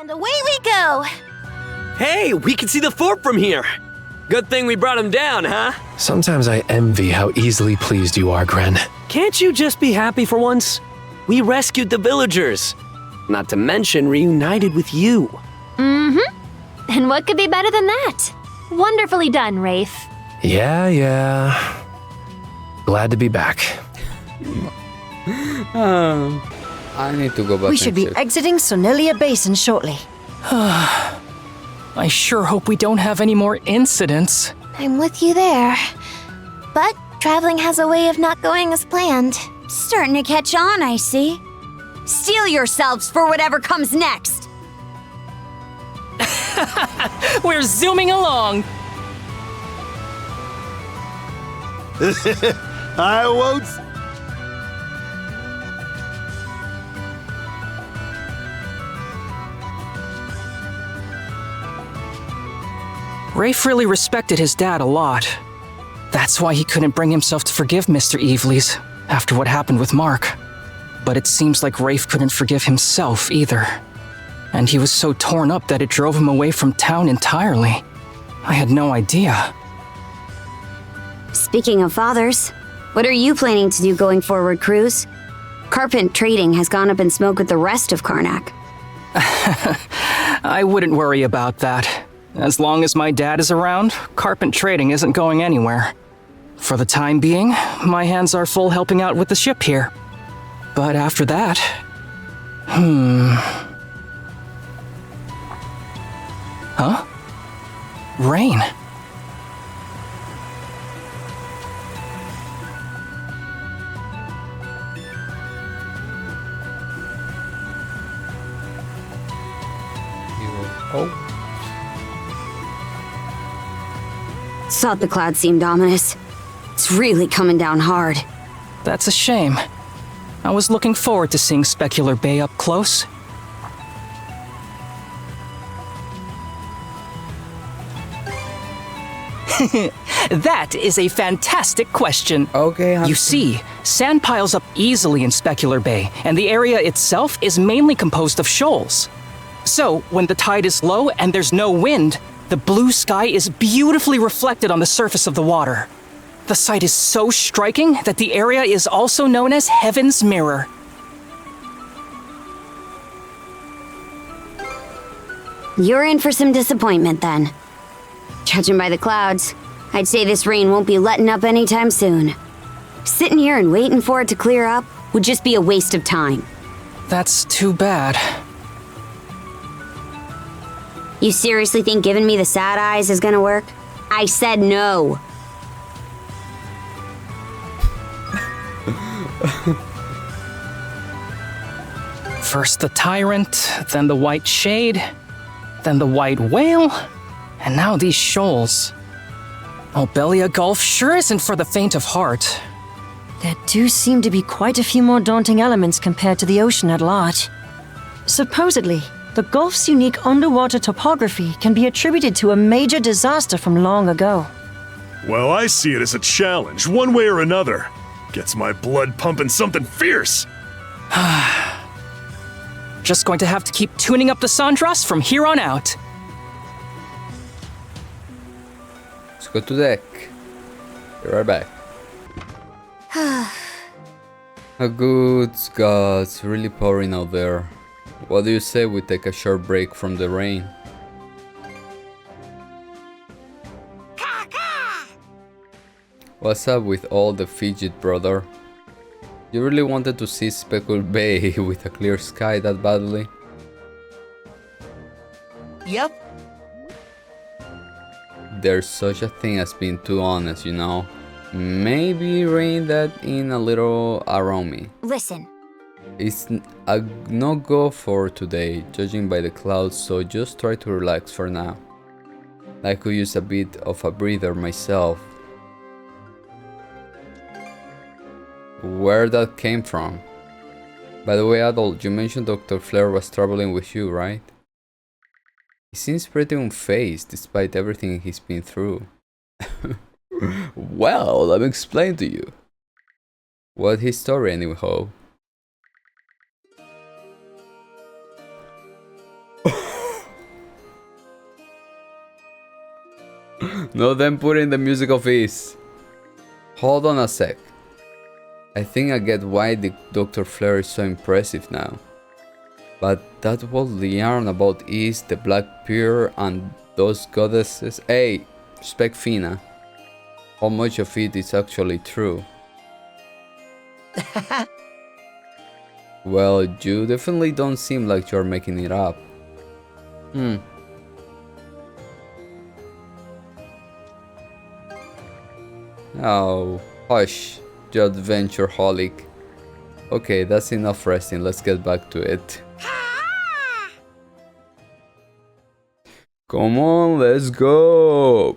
And away we go! Hey, we can see the fort from here! Good thing we brought him down, huh? Sometimes I envy how easily pleased you are, Gren. Can't you just be happy for once? We rescued the villagers. Not to mention reunited with you. Mm-hmm. And what could be better than that? Wonderfully done, Rafe. Yeah. Glad to be back. I need to go back. We should be exiting Sonelia Basin shortly. I sure hope we don't have any more incidents. I'm with you there. But traveling has a way of not going as planned. Starting to catch on, I see. Steel yourselves for whatever comes next. We're zooming along. I won't. Rafe really respected his dad a lot. That's why he couldn't bring himself to forgive Mr. Eveleys after what happened with Mark. But it seems like Rafe couldn't forgive himself either. And he was so torn up that it drove him away from town entirely. I had no idea. Speaking of fathers, what are you planning to do going forward, Cruz? Carpent trading has gone up in smoke with the rest of Karnak. I wouldn't worry about that. As long as my dad is around, carpent trading isn't going anywhere. For the time being, my hands are full helping out with the ship here. But after that... Huh? Rain. Oh. Thought the clouds seemed ominous. It's really coming down hard. That's a shame. I was looking forward to seeing Specular Bay up close. That is a fantastic question. Okay. You see, sand piles up easily in Specular Bay, and the area itself is mainly composed of shoals. So, when the tide is low and there's no wind, the blue sky is beautifully reflected on the surface of the water. The sight is so striking that the area is also known as Heaven's Mirror. You're in for some disappointment then. Judging by the clouds, I'd say this rain won't be letting up anytime soon. Sitting here and waiting for it to clear up would just be a waste of time. That's too bad. You seriously think giving me the sad eyes is gonna work? I said no. First the Tyrant, then the White Shade, then the White Whale, and now these shoals. Obelia Gulf sure isn't for the faint of heart. There do seem to be quite a few more daunting elements compared to the ocean at large. Supposedly, the Gulf's unique underwater topography can be attributed to a major disaster from long ago. Well, I see it as a challenge, one way or another. Gets my blood pumping something fierce. Just going to have to keep tuning up the Sandras from here on out. Let's go to deck. Be right back. A good God, it's really pouring out there. What do you say we take a short break from the rain? What's up with all the fidget, brother? You really wanted to see Speckle Bay with a clear sky that badly? Yep. There's such a thing as being too honest, you know? Maybe rein that in a little around me. Listen. It's a no-go for today, judging by the clouds, so just try to relax for now. I could use a bit of a breather myself. Where that came from? By the way, Adol, you mentioned Dr. Flair was traveling with you, right? He seems pretty unfazed despite everything he's been through. Well, let me explain to you. What's his story anyhow? No, then put in the music of ease. Hold on a sec. I think I get why the Dr. Flare is so impressive now. But that was the yarn about East, the Black Pure, and those goddesses. Hey, respect Fina. How much of it is actually true? Well, you definitely don't seem like you're making it up. Oh, hush, you adventure-holic. Okay, that's enough resting, let's get back to it. Come on, let's go!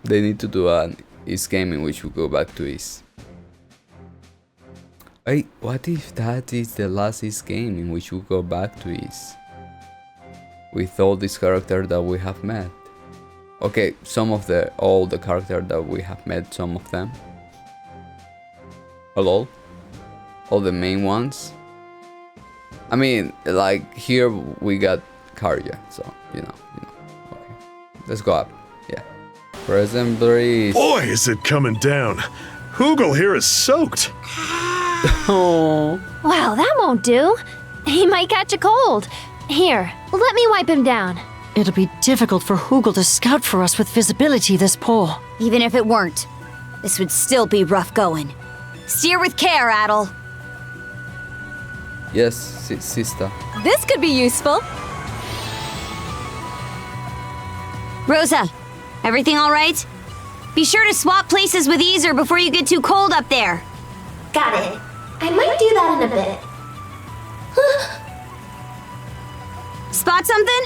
They need to do an East game in which we go back to East. Hey, what if that is the last East game in which we go back to East? With all these characters that we have met. Okay, all the characters that we have met, some of them. Hello? All the main ones. I mean, like here we got Karja, so you know. Okay, let's go up. Yeah. Present breeze. Boy, is it coming down. Hoogle here is soaked. Oh. Wow, that won't do. He might catch a cold. Here, let me wipe him down. It'll be difficult for Hoogle to scout for us with visibility this poor. Even if it weren't, this would still be rough going. Steer with care, Adel. Yes, sister. This could be useful. Rosa, everything all right? Be sure to swap places with Easer before you get too cold up there. Got it. I might do that in a bit. Spot something?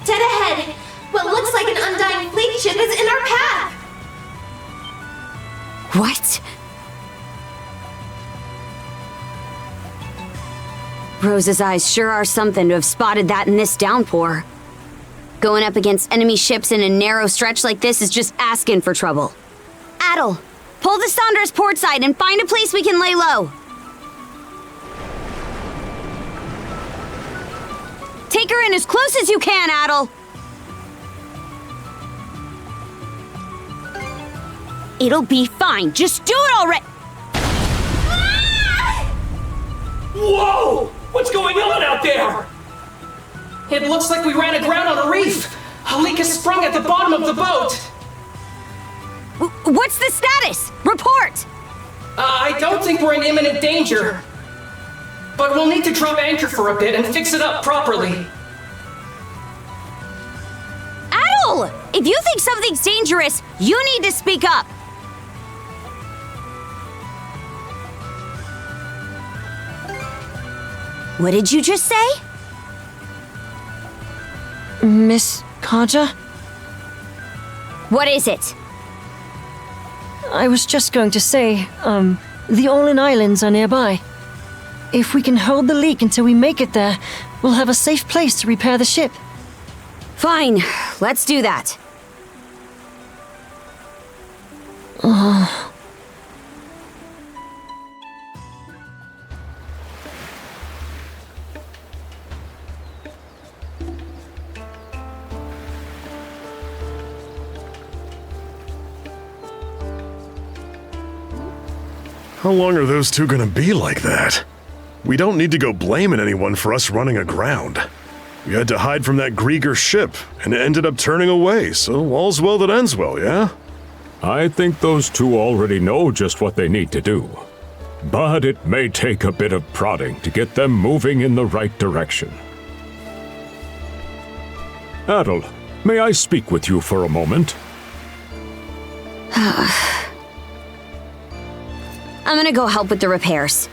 Dead ahead. What looks like an undying fleet ship is in our path. What? Rosa's eyes sure are something to have spotted that in this downpour. Going up against enemy ships in a narrow stretch like this is just asking for trouble. Adel, pull the Sandra's port side and find a place we can lay low. Take her in as close as you can, Adel. It'll be fine. Just do it already. Whoa! What's going on out there? It looks like we ran aground on a reef. A leak has sprung at the bottom of the boat. What's the status? Report! I don't think we're in imminent danger. But we'll need to drop anchor for a bit and fix it up properly. Adel! If you think something's dangerous, you need to speak up. What did you just say? Miss Karja? What is it? I was just going to say, the Olin Islands are nearby. If we can hold the leak until we make it there, we'll have a safe place to repair the ship. Fine, let's do that. How long are those two gonna be like that? We don't need to go blaming anyone for us running aground. We had to hide from that Grieger ship and ended up turning away, so all's well that ends well, yeah? I think those two already know just what they need to do. But it may take a bit of prodding to get them moving in the right direction. Adel, may I speak with you for a moment? I'm gonna go help with the repairs.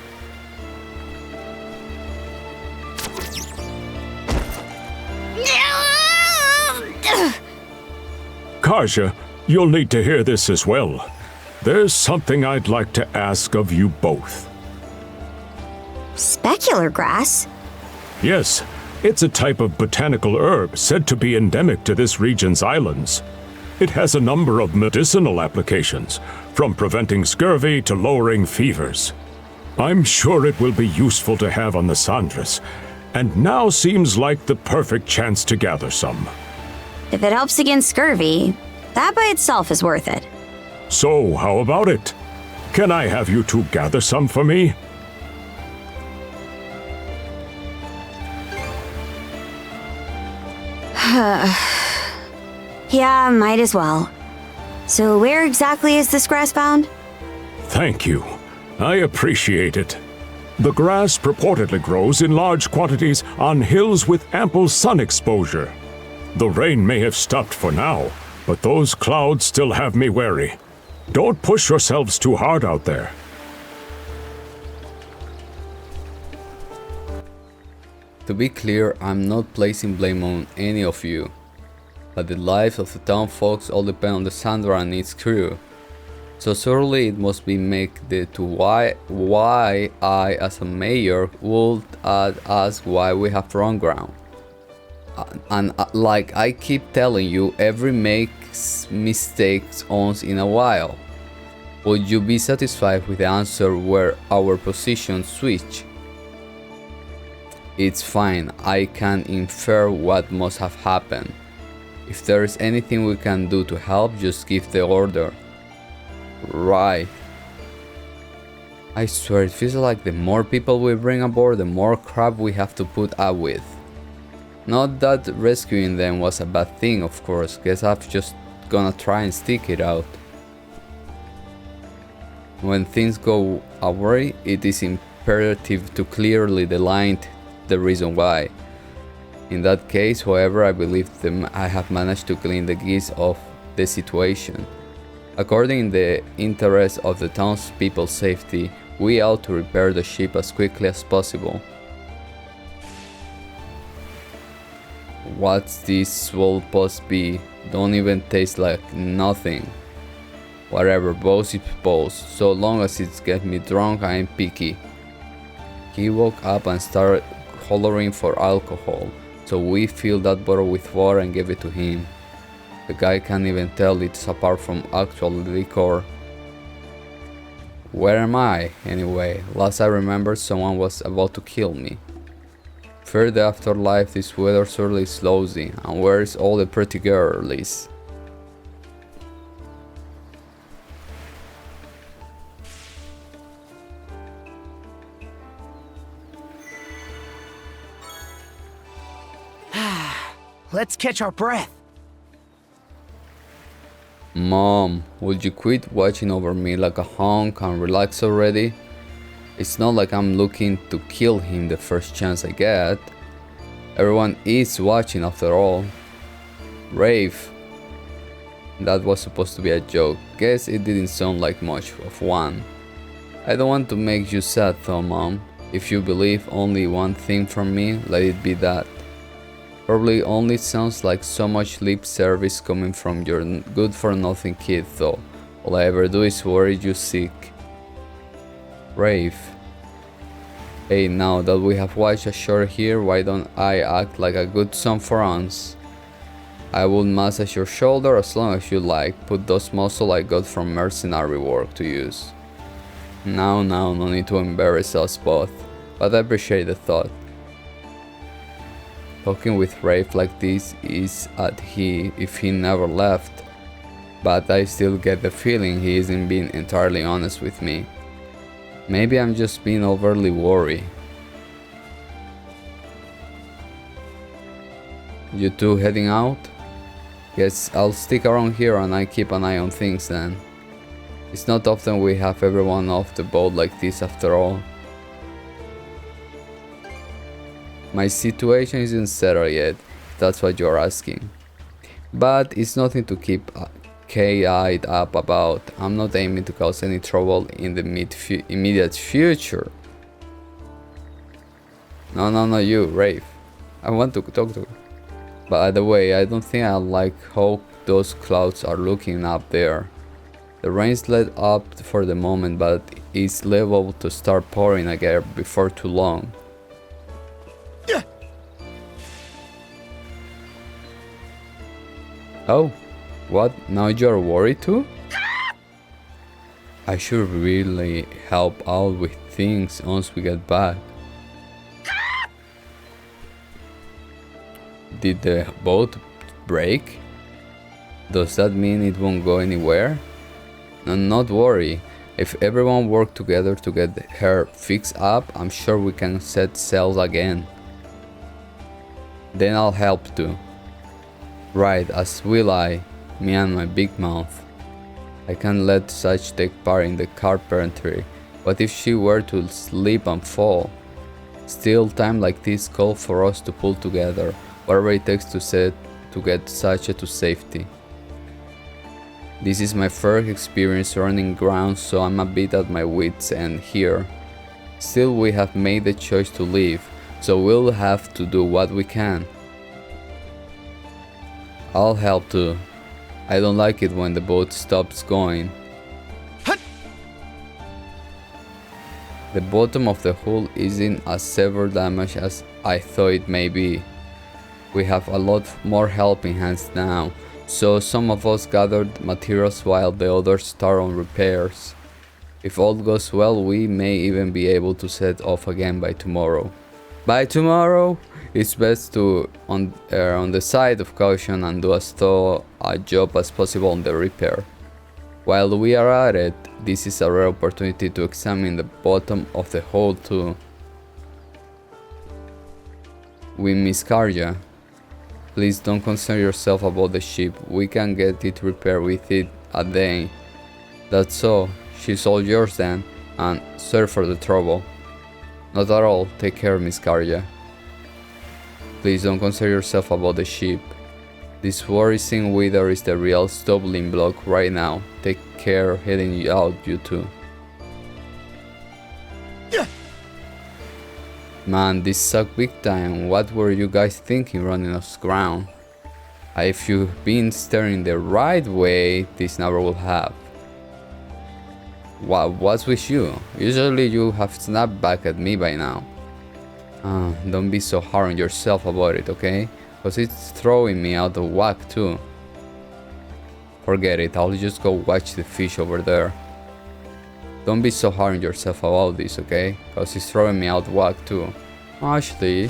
Karja, you'll need to hear this as well. There's something I'd like to ask of you both. Specular grass? Yes, it's a type of botanical herb said to be endemic to this region's islands. It has a number of medicinal applications, from preventing scurvy to lowering fevers. I'm sure it will be useful to have on the Sandras, and now seems like the perfect chance to gather some. If it helps against scurvy, That by itself is worth it. So, how about it? Can I have you two gather some for me? Yeah, might as well. So where exactly is this grass found? Thank you. I appreciate it. The grass purportedly grows in large quantities on hills with ample sun exposure. The rain may have stopped for now, but those clouds still have me wary. Don't push yourselves too hard out there. To be clear, I'm not placing blame on any of you, but the lives of the town folks all depend on the Sandra and its crew. So surely it must be make the to why I as a mayor would ask why we have wrong ground. And like I keep telling you, every makes mistakes once in a while. Would you be satisfied with the answer where our positions switch? It's fine, I can infer what must have happened. If there is anything we can do to help, just give the order. Right. I swear it feels like the more people we bring aboard, the more crap we have to put up with. Not that rescuing them was a bad thing, of course. Guess I'm just gonna try and stick it out. When things go awry, it is imperative to clearly delineate the reason why. In that case, however, I believe I have managed to clean the geese of the situation. According in the interest of the townspeople's safety, we ought to repair the ship as quickly as possible. What's this swole post be? Don't even taste like nothing. Whatever, boss is boss. So long as it gets me drunk, I ain't picky. He woke up and started hollering for alcohol, so we filled that bottle with water and gave it to him. The guy can't even tell it's apart from actual liquor. Where am I, anyway? Last I remember, someone was about to kill me. Fear the afterlife, this weather surely slows in. And where's all the pretty girlies? Let's catch our breath. Mom, would you quit watching over me like a hunk and relax already? It's not like I'm looking to kill him the first chance I get. Everyone is watching after all. Rafe. That was supposed to be a joke. Guess it didn't sound like much of one. I don't want to make you sad though, Mom. If you believe only one thing from me, let it be that. Probably only sounds like so much lip service coming from your good-for-nothing kid though. All I ever do is worry you sick. Rafe. Hey, now that we have watched a show here, why don't I act like a good son for once? I will massage your shoulder as long as you like. Put those muscles I got from mercenary work to use. No need to embarrass us both, but I appreciate the thought. Talking with Rafe like this is if he never left, but I still get the feeling he isn't being entirely honest with me. Maybe I'm just being overly worried. You two heading out? Guess I'll stick around here and I keep an eye on things then. It's not often we have everyone off the boat like this after all. My situation isn't settled yet, if that's what you're asking. But it's nothing to keep keyed up about. I'm not aiming to cause any trouble in the immediate future. No, you, Rafe. I want to talk to you. By the way, I don't think I like how those clouds are looking up there. The rain's let up for the moment, but it's liable to start pouring again before too long. Oh, what? Now you're worried too? I should really help out with things once we get back. Did the boat break? Does that mean it won't go anywhere? No, not worry. If everyone worked together to get her fixed up, I'm sure we can set sail again. Then I'll help too. Right, as will I, me and my big mouth. I can't let such take part in the carpentry. What if she were to slip and fall? Still, time like this call for us to pull together, whatever it takes to get Sacha to safety. This is my first experience running ground, so I'm a bit at my wits' end here. Still, we have made the choice to leave, so we'll have to do what we can. I'll help too. I don't like it when the boat stops going. The bottom of the hull isn't as severe damage as I thought it may be. We have a lot more helping hands now, so some of us gathered materials while the others start on repairs. If all goes well, we may even be able to set off again by tomorrow. By tomorrow, it's best to err on the side of caution and do as thorough a job as possible on the repair. While we are at it, this is a rare opportunity to examine the bottom of the hull too. We miss Karja. Please don't concern yourself about the ship, we can get it repaired within a day. That's all, she's all yours then, and sorry for the trouble. Not at all, take care, Miss Karja. Please don't concern yourself about the ship. This worrisome weather is the real stumbling block right now. Take care heading out, you two. Man, this sucked big time. What were you guys thinking running us ground? If you've been steering the right way, this never will have. What's with you? Usually you have snapped back at me by now. Don't be so hard on yourself about it, okay? Cause it's throwing me out of whack too. Forget it, I'll just go watch the fish over there. Don't be so hard on yourself about this, okay? Cause it's throwing me out of whack too. Actually,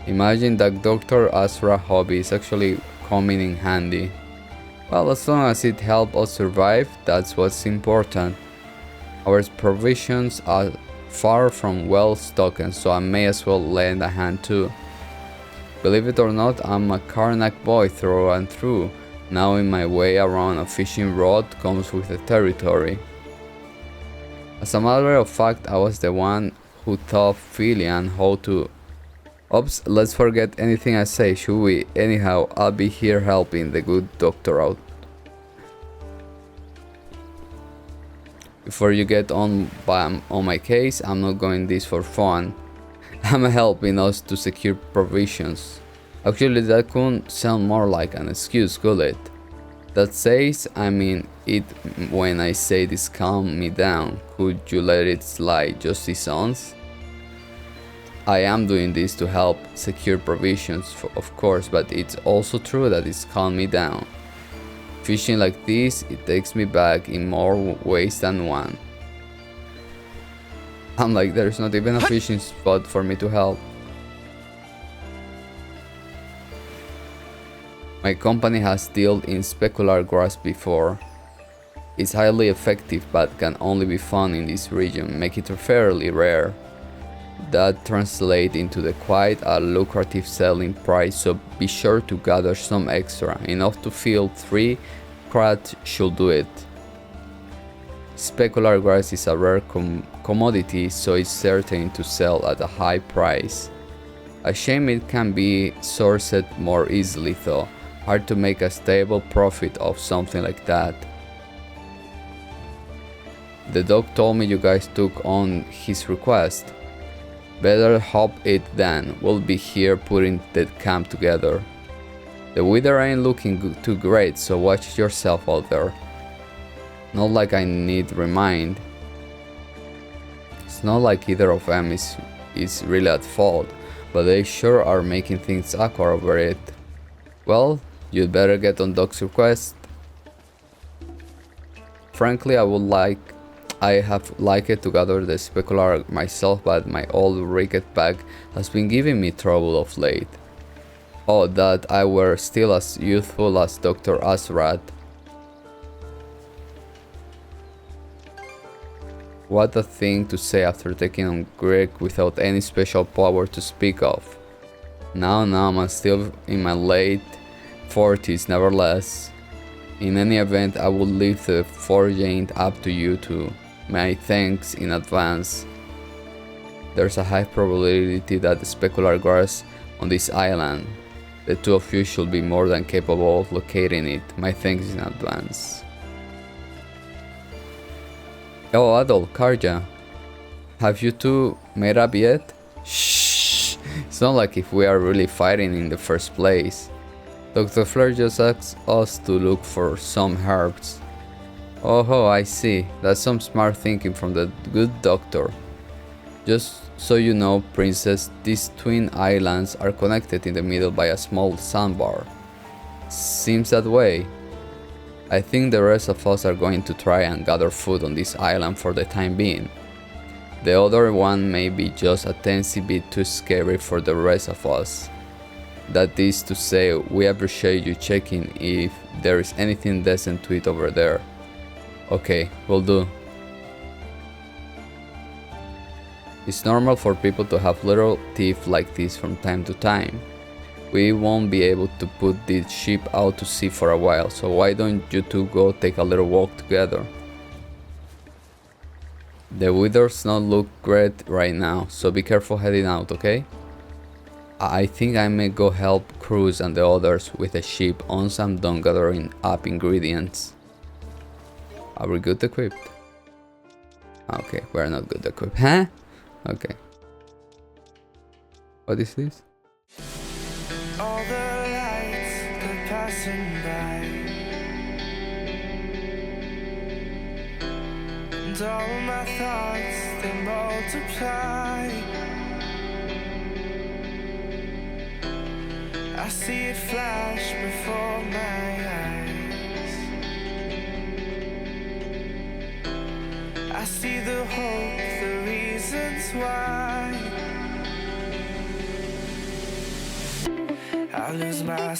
imagine that Dr. Asra hobby is actually coming in handy. Well, as long as it helps us survive, that's what's important. Our provisions are far from well stocked, so I may as well lend a hand too. Believe it or not, I'm a Karnak boy through and through. Knowing my way around a fishing rod comes with the territory. As a matter of fact, I was the one who taught Filian how to... Oops, let's forget anything I say, should we? Anyhow, I'll be here helping the good doctor out. Before you get on my case, I'm not going this for fun. I'm helping us to secure provisions. Actually, that couldn't sound more like an excuse, could it? That says, I mean it when I say this calm me down. Could you let it slide just this once? I am doing this to help secure provisions, of course, but it's also true that it's calmed me down. Fishing like this, it takes me back in more ways than one. I'm like, there's not even a fishing spot for me to help. My company has dealt in specular grass before. It's highly effective but can only be found in this region, making it fairly rare. That translates into quite a lucrative selling price, so be sure to gather some extra, enough to fill 3 crates should do it. Specular grass is a rare commodity, so it's certain to sell at a high price. A shame it can be sourced more easily though, hard to make a stable profit of something like that. The doc told me you guys took on his request. Better hope it then, we'll be here putting the camp together. The weather ain't looking too great, so watch yourself out there. Not like I need remind. It's not like either of them is really at fault, but they sure are making things awkward over it. Well, you'd better get on Doc's request. Frankly, I have liked to gather the specular myself, but my old ricket bag has been giving me trouble of late. Oh, that I were still as youthful as Dr. Azrat. What a thing to say after taking on Greek without any special power to speak of. Now I'm still in my late 40s nevertheless. In any event, I will leave the foraging up to you two. My thanks in advance. There's a high probability that the specular grass on this island. The two of you should be more than capable of locating it. My thanks in advance. Oh, Adol, Karja. Have you two made up yet? Shh! It's not like if we are really fighting in the first place. Dr. Fleur just asked us to look for some herbs. Oh, I see. That's some smart thinking from the good doctor. Just so you know, Princess, these twin islands are connected in the middle by a small sandbar. Seems that way. I think the rest of us are going to try and gather food on this island for the time being. The other one may be just a teensy bit too scary for the rest of us. That is to say, we appreciate you checking if there is anything decent to eat over there. Okay, will do. It's normal for people to have little teeth like this from time to time. We won't be able to put this ship out to sea for a while, so why don't you two go take a little walk together? The weather's not look great right now, so be careful heading out, okay? I think I may go help Cruz and the others with the ship once I'm done gathering up ingredients. Are we good equipped? Okay, we're not good equipped. Huh? Okay. What is this? All the lights are passing by, and all my thoughts they multiply. I see it flash before my eyes. I see the hope, the reasons why. I lose myself